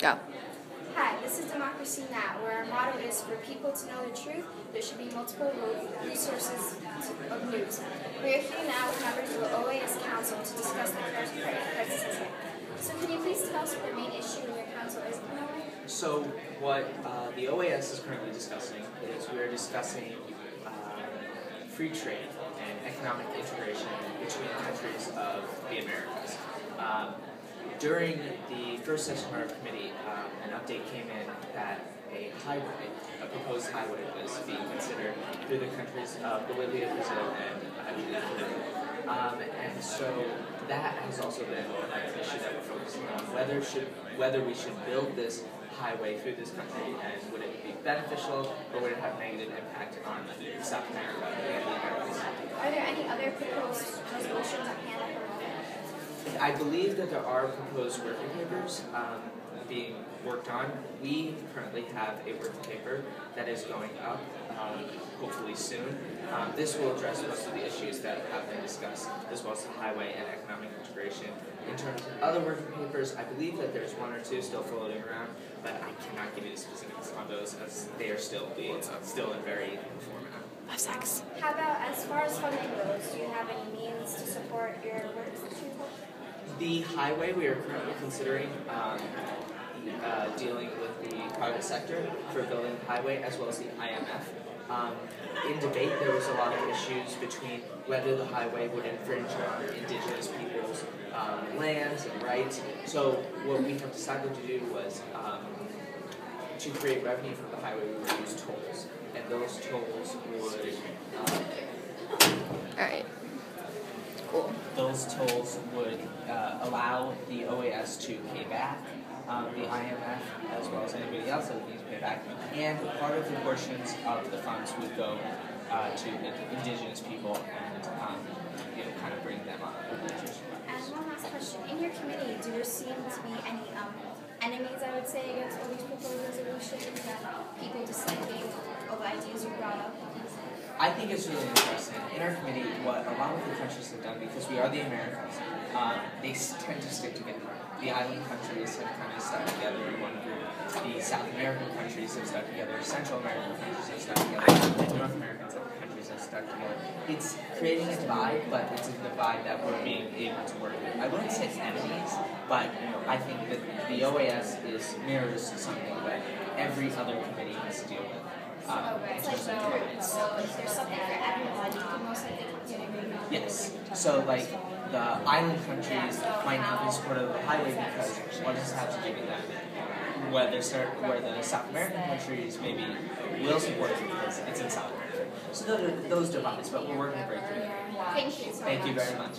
Go. Hi, this is Democracy Now!, where our motto is for people to know the truth, there should be multiple resources of news. We are here now with members of the OAS Council to discuss the current crisis. So can you please tell us what the main issue in your council is? So what the OAS is currently discussing is we are discussing free trade and economic integration between countries of the Americas. During the first session of our committee, an update came in that a proposed highway was being considered through the countries of Bolivia, Brazil, and Peru. And so that has also been an issue that we're focusing on, whether we should build this highway through this country, and would it be beneficial or would it have negative impact on South America and the Americas. Are there any other proposed resolutions on hand at the moment? I believe that there are proposed working papers being worked on. We currently have a working paper that is going up, hopefully soon. This will address most of the issues that have been discussed, as well as the highway and economic integration. In terms of other working papers, I believe that there's one or two still floating around, but I cannot give you the specifics on those as they are still in very format. How about as far as funding goes, do you have any means to support your work? The highway, we are currently considering dealing with the private sector for building the highway, as well as the IMF. In debate, there was a lot of issues between whether the highway would infringe on indigenous people's lands and rights. So what we have decided to do was to create revenue from the highway, we would use tolls. And those tolls would... Alright. Cool. Those tolls would allow the OAS to pay back the IMF, as well as anybody else that needs to pay back. And part of the portions of the funds would go to indigenous people and kind of bring them up. And one last question. In your committee, do there seem to be any enemies, I would say, against all these proposed resolutions that people disliking all the ideas you brought up? I think it's really interesting. In our committee, what a lot of the countries have done, because we are the Americas, they tend to stick together. The island countries have kind of stuck together in one group. The South American countries have stuck together. Central American countries have stuck together. And North American countries have stuck together. It's creating a divide, but it's a divide that we're being able to work with. I wouldn't say enemies, but I think that the OAS mirrors something that every other committee has to deal with. It's like so if there's something for everyone, you can most likely come to an agreement. Yes. So like the island countries might not be supportive of the highway because what does it have to do with them? Where the South American countries maybe will support it because it's in South America. So those divides, but we're working to break through. Thank you. Thank you very much.